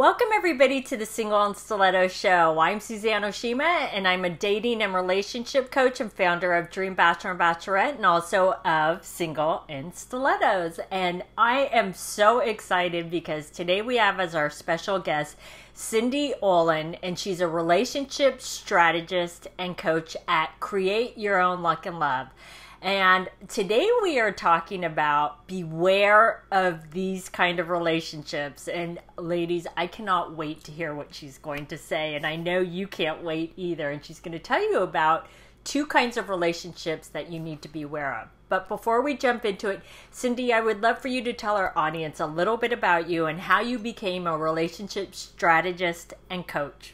Welcome everybody to the Single and Stiletto Show. I'm Suzanne Oshima and I'm a dating and relationship coach and founder of Dream Bachelor and Bachelorette and also of Single and Stilettos. And I am so excited because today we have as our special guest Cyndi Olin, and she's a relationship strategist and coach at Create Your Own Luck and Love. And today we are talking about beware of these kind of relationships. And ladies, I cannot wait to hear what she's going to say. And I know you can't wait either. And she's going to tell you about two kinds of relationships that you need to be aware of. But before we jump into it, Cyndi, I would love for you to tell our audience a little bit about you and how you became a relationship strategist and coach.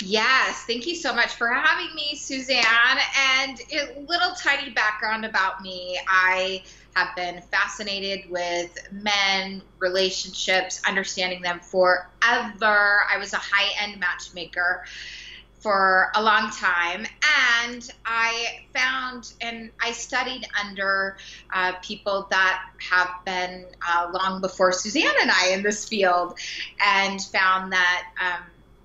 Yes, thank you so much for having me, Suzanne. And a little tiny background about me. I have been fascinated with men, relationships, understanding them forever. I was a high-end matchmaker for a long time. And I found and I studied under people that have been long before Suzanne and I in this field, and found that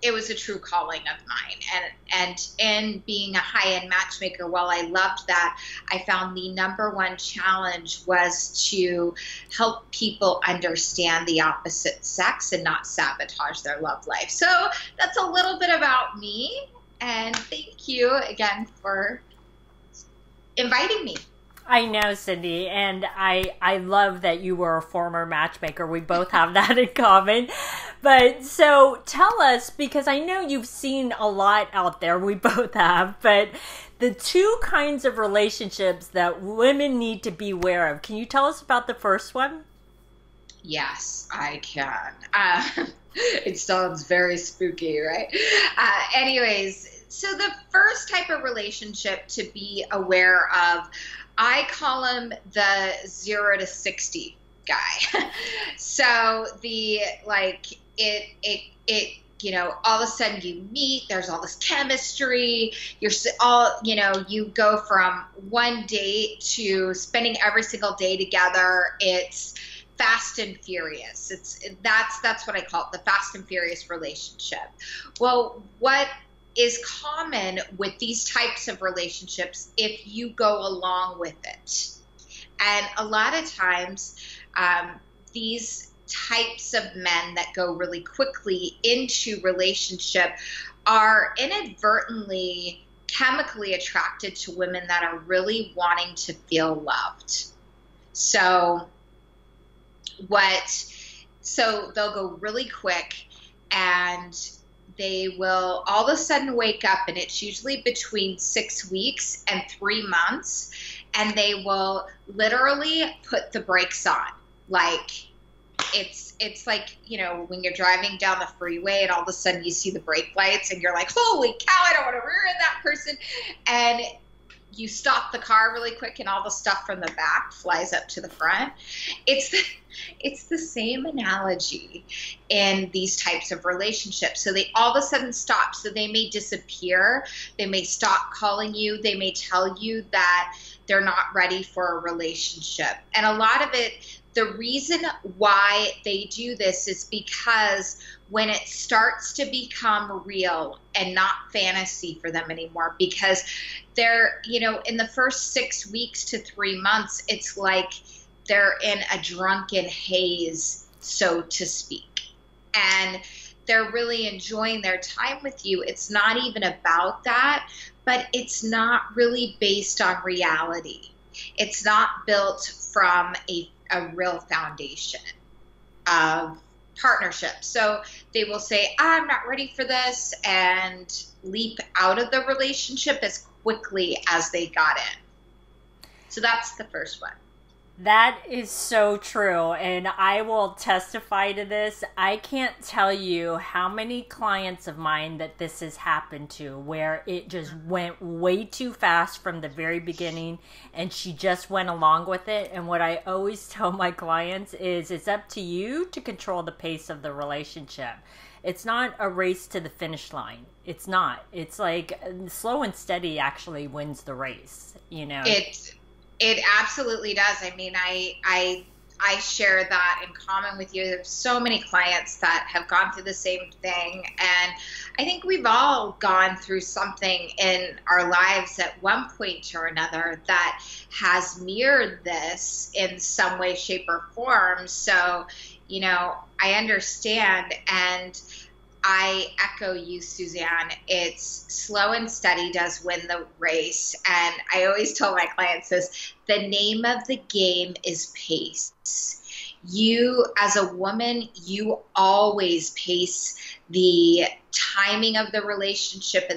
it was a true calling of mine. And in being a high-end matchmaker, while I loved that, I found the number one challenge was to help people understand the opposite sex and not sabotage their love life. So that's a little bit about me. And thank you again for inviting me. I know, Cyndi, and I love that you were a former matchmaker. We both have that in common. But so tell us, because I know you've seen a lot out there, we both have, but the two kinds of relationships that women need to be aware of. Can you tell us about the first one? Yes, I can. It sounds very spooky, right? Anyways, so the first type of relationship to be aware of, I call him the 0 to 60 guy. So the, like, it, you know, all of a sudden you meet, there's all this chemistry, you're all, you know, you go from one date to spending every single day together. It's fast and furious. That's what I call it, the fast and furious relationship. Well, what is common with these types of relationships if you go along with it? And a lot of times, these types of men that go really quickly into relationship are inadvertently chemically attracted to women that are really wanting to feel loved. So they'll go really quick, and they will all of a sudden wake up, and it's usually between 6 weeks and 3 months, and they will literally put the brakes on. Like, it's like, you know, when you're driving down the freeway and all of a sudden you see the brake lights and you're like, holy cow, I don't want to rear end that person. And you stop the car really quick and all the stuff from the back flies up to the front. It's the same analogy in these types of relationships. So they all of a sudden stop. So they may disappear. They may stop calling you. They may tell you that they're not ready for a relationship. And a lot of it, the reason why they do this is because when it starts to become real and not fantasy for them anymore, because they're, you know, in the first 6 weeks to 3 months, it's like they're in a drunken haze, so to speak. And they're really enjoying their time with you. It's not even about that, but it's not really based on reality. It's not built from a real foundation of partnership. So they will say, I'm not ready for this, and leap out of the relationship as quickly as they got in. So that's the first one. That is so true, and I will testify to this. I can't tell you how many clients of mine that this has happened to, where it just went way too fast from the very beginning, and she just went along with it. And what I always tell my clients is it's up to you to control the pace of the relationship. It's not a race to the finish line. It's not. It's like slow and steady actually wins the race, you know? It absolutely does. I mean, I I share that in common with you. There's so many clients that have gone through the same thing. And I think we've all gone through something in our lives at one point or another that has mirrored this in some way, shape, or form. So, I understand. And I echo you, Suzanne. It's slow and steady does win the race. And I always tell my clients this, the name of the game is pace. You, as a woman, you always pace the timing of the relationship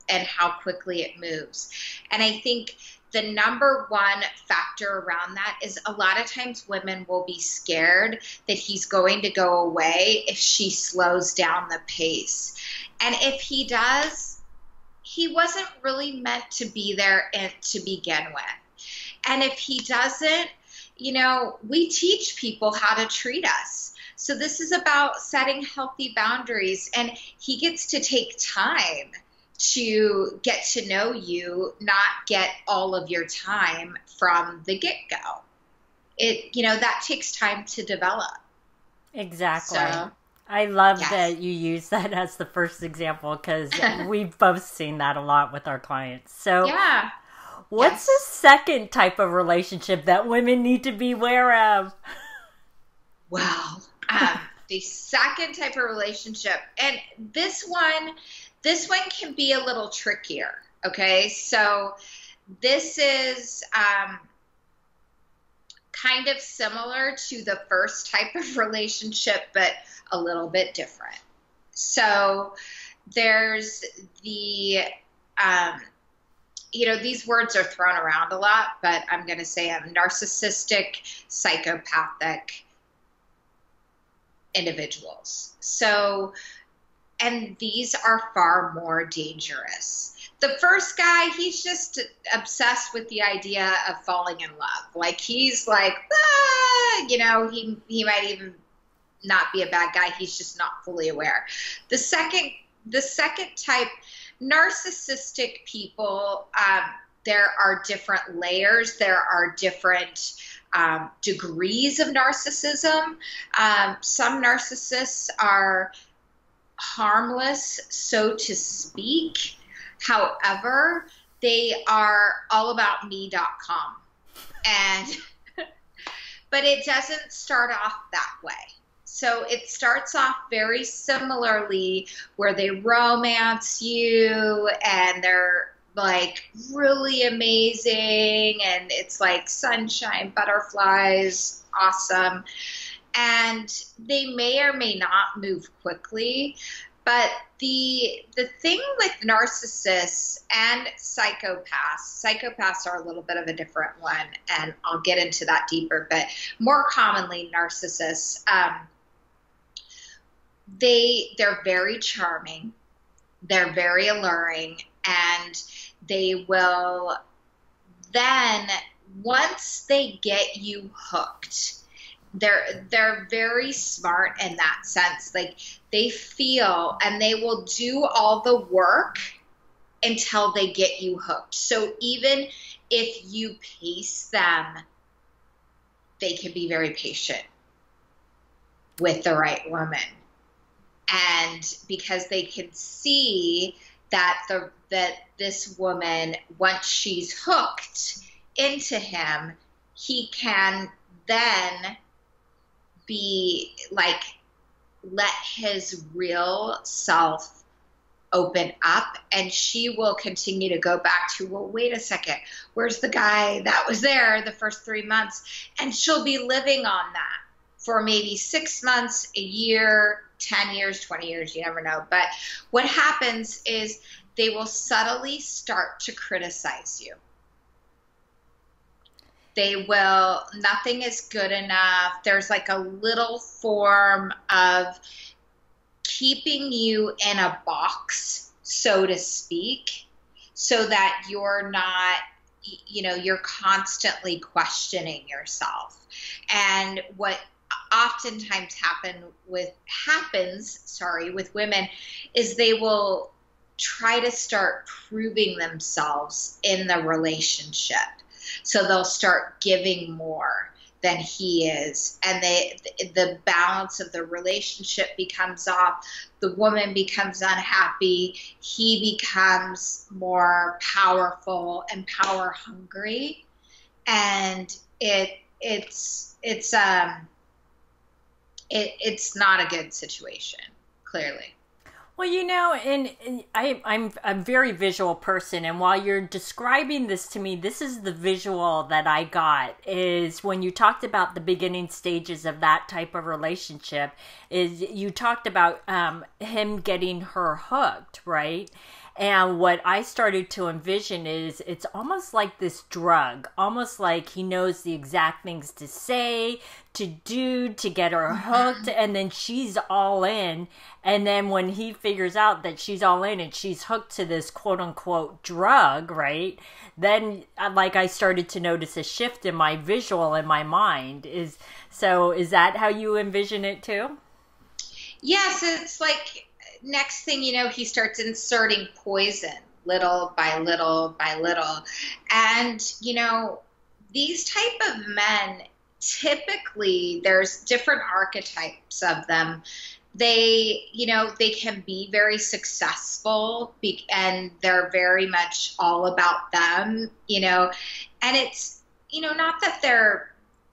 and how quickly it moves. And I think the number one factor around that is a lot of times women will be scared that he's going to go away if she slows down the pace. And if he does, he wasn't really meant to be there to begin with. And if he doesn't, we teach people how to treat us. So this is about setting healthy boundaries, and he gets to take time to get to know you, not get all of your time from the get-go. That takes time to develop. Exactly. So, I love that you use that as the first example, because we've both seen that a lot with our clients. So what's the second type of relationship that women need to be aware of? Well, the second type of relationship, and this one can be a little trickier, okay? So this is kind of similar to the first type of relationship, but a little bit different. So there's the, these words are thrown around a lot, but I'm going to say narcissistic, psychopathic individuals. So, and these are far more dangerous. The first guy, he's just obsessed with the idea of falling in love. Like, he's like, he might even not be a bad guy. He's just not fully aware. The second type, narcissistic people, there are different layers. There are different degrees of narcissism. Some narcissists are harmless, so to speak. However, they are all about me.com. But it doesn't start off that way. So it starts off very similarly, where they romance you and they're like really amazing, and it's like sunshine, butterflies, awesome. And they may or may not move quickly. But the thing with narcissists and psychopaths are a little bit of a different one, and I'll get into that deeper, but more commonly narcissists, they're very charming, they're very alluring, and they will then, once they get you hooked, they're very smart in that sense. Like, they feel, and they will do all the work until they get you hooked. So even if you pace them, they can be very patient with the right woman. And because they can see that this woman, once she's hooked into him, he can then be like, let his real self open up, and she will continue to go back to, well, wait a second, where's the guy that was there the first 3 months? And she'll be living on that for maybe 6 months, a year, 10 years, 20 years, you never know. But what happens is they will subtly start to criticize you. They will, nothing is good enough. There's like a little form of keeping you in a box, so to speak, so that you're not, you're constantly questioning yourself. And what oftentimes happens with women is they will try to start proving themselves in the relationship. So they'll start giving more. than he is, and the balance of the relationship becomes off. The woman becomes unhappy. He becomes more powerful and power hungry, and it's not a good situation, clearly. Well, and I'm a very visual person, and while you're describing this to me, this is the visual that I got, is when you talked about the beginning stages of that type of relationship, is you talked about him getting her hooked, right? And what I started to envision is it's almost like this drug, almost like he knows the exact things to say, to do, to get her hooked, and then she's all in. And then when he figures out that she's all in and she's hooked to this quote unquote drug, right? Then like I started to notice a shift in my visual in my mind. Is that how you envision it too? Yes, it's like next thing you know, he starts inserting poison little by little by little. And, these type of men, typically there's different archetypes of them. They can be very successful and they're very much all about them, and it's, not that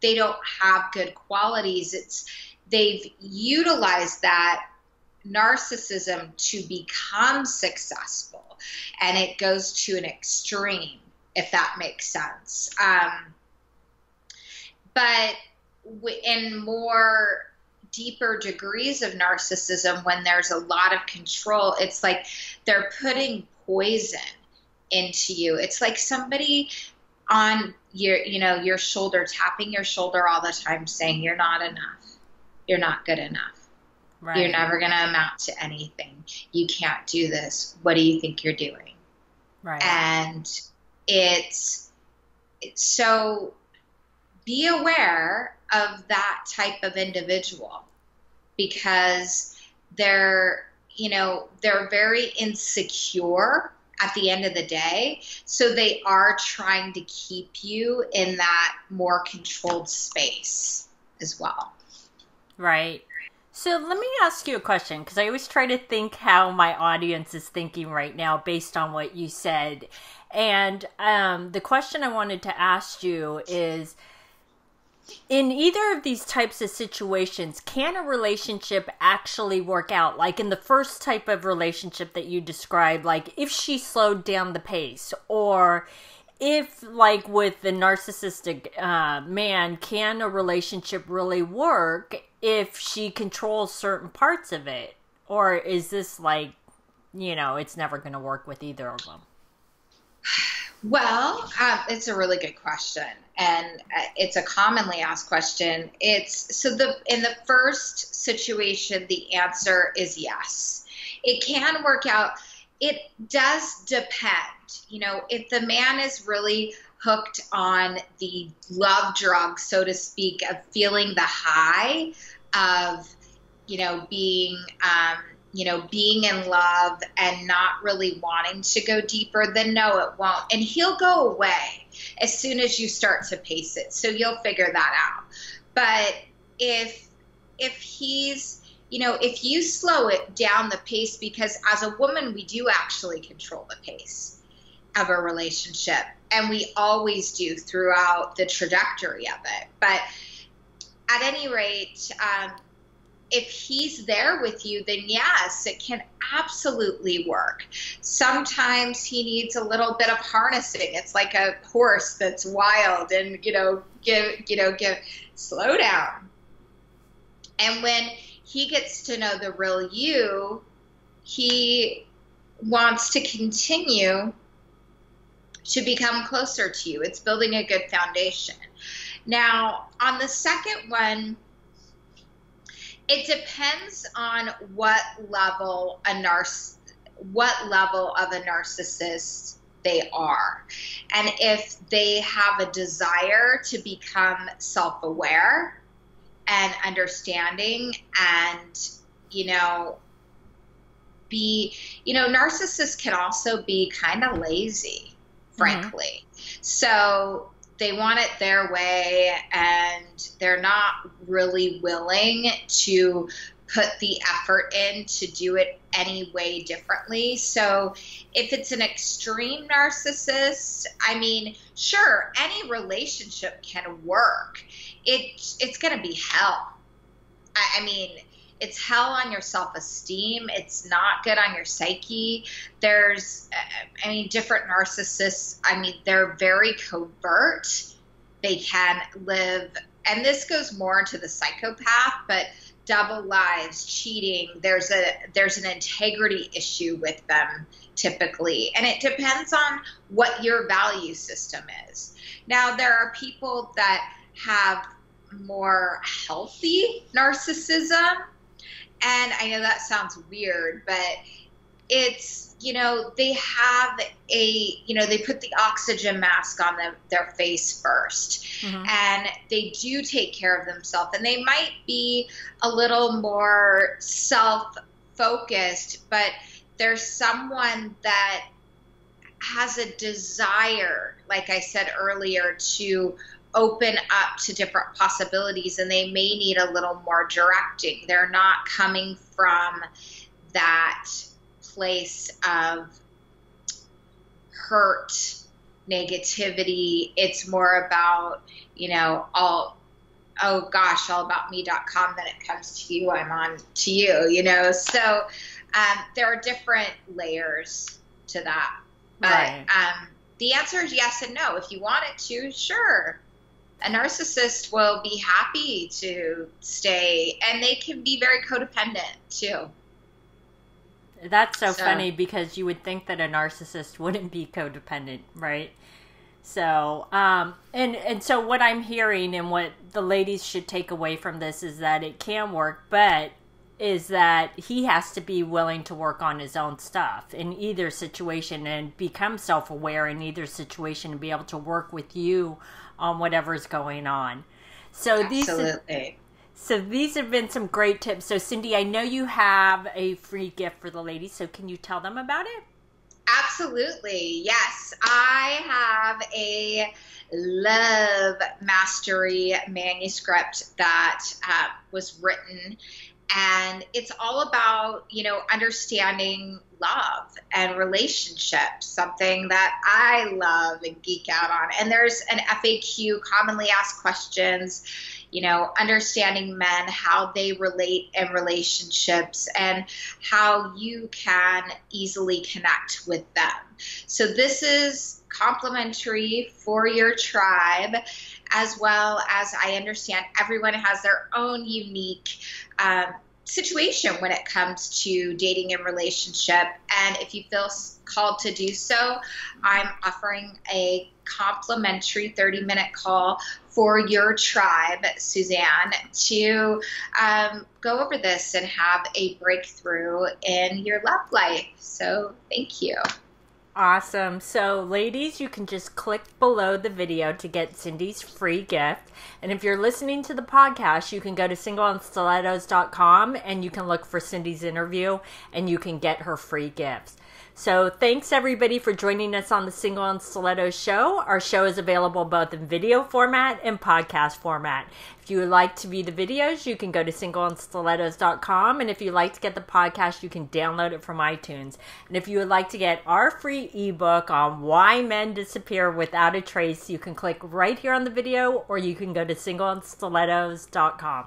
they don't have good qualities. It's they've utilized that narcissism to become successful, and it goes to an extreme, if that makes sense. But in more deeper degrees of narcissism, when there's a lot of control, it's like they're putting poison into you. It's like somebody on your shoulder, tapping your shoulder all the time, saying you're not enough, you're not good enough. Right. You're never going to amount to anything. You can't do this. What do you think you're doing? Right. And it's so be aware of that type of individual, because they're very insecure at the end of the day. So they are trying to keep you in that more controlled space as well. Right. So let me ask you a question, because I always try to think how my audience is thinking right now based on what you said. And the question I wanted to ask you is, in either of these types of situations, can a relationship actually work out? Like in the first type of relationship that you described, like if she slowed down the pace, or if, like with the narcissistic man, can a relationship really work if she controls certain parts of it? Or is this like, it's never going to work with either of them? Well, it's a really good question, and it's a commonly asked question. In the first situation, the answer is yes. It can work out. It does depend. If the man is really hooked on the love drug, so to speak, of feeling the high of, being in love and not really wanting to go deeper, then no, it won't. And he'll go away as soon as you start to pace it. So you'll figure that out. But if he's, if you slow it down the pace, because as a woman, we do actually control the pace of a relationship, and we always do throughout the trajectory of it. But at any rate, if he's there with you, then yes, it can absolutely work. Sometimes he needs a little bit of harnessing. It's like a horse that's wild, and give slow down. And when he gets to know the real you, he wants to continue to become closer to you. It's building a good foundation. Now, on the second one, it depends on what level of a narcissist they are, and if they have a desire to become self-aware and understanding, and narcissists can also be kind of lazy, frankly. Mm-hmm. So they want it their way, and they're not really willing to put the effort in to do it any way differently. So if it's an extreme narcissist, I mean, sure, any relationship can work. It's going to be hell. I mean, it's hell on your self-esteem. It's not good on your psyche. There's, I mean, different narcissists, I mean, they're very covert. They can live, and this goes more into the psychopath, but double lives, cheating, there's an integrity issue with them typically. And it depends on what your value system is. Now, there are people that have more healthy narcissism. And I know that sounds weird, but it's, you know, they have they put the oxygen mask on their face first. Mm-hmm. And they do take care of themselves. And they might be a little more self-focused, but there's someone that has a desire, like I said earlier, to open up to different possibilities, and they may need a little more directing. They're not coming from that place of hurt, negativity. It's more about, you know, all about me.com. Then it comes to you, I'm on to you, you know. So there are different layers to that. But right. The answer is yes and no. If you want it to, sure. A narcissist will be happy to stay, and they can be very codependent too. That's so funny, because you would think that a narcissist wouldn't be codependent, right? So, and so what I'm hearing and what the ladies should take away from this is that it can work, but is that he has to be willing to work on his own stuff in either situation and become self-aware in either situation and be able to work with you on whatever's going on. So Absolutely. These have been some great tips. So Cyndi, I know you have a free gift for the ladies, so can you tell them about it? Absolutely. Yes. I have a love mastery manuscript that was written, and it's all about, you know, understanding love and relationships, something that I love and geek out on. And there's an FAQ, commonly asked questions, you know, understanding men, how they relate in relationships, and how you can easily connect with them. So this is complimentary for your tribe, as well as I understand everyone has their own unique situation when it comes to dating and relationship. And if you feel called to do so, I'm offering a complimentary 30-minute call for your tribe, Suzanne, to go over this and have a breakthrough in your love life. So thank you. Awesome. So ladies, you can just click below the video to get Cyndi's free gift. And if you're listening to the podcast, you can go to singleandstilettos.com and you can look for Cyndi's interview and you can get her free gifts. So thanks everybody for joining us on the Single and Stilettos show. Our show is available both in video format and podcast format. If you would like to view the videos, you can go to singleandstilettos.com. And if you'd like to get the podcast, you can download it from iTunes. And if you would like to get our free ebook on why men disappear without a trace, you can click right here on the video, or you can go to singleandstilettos.com.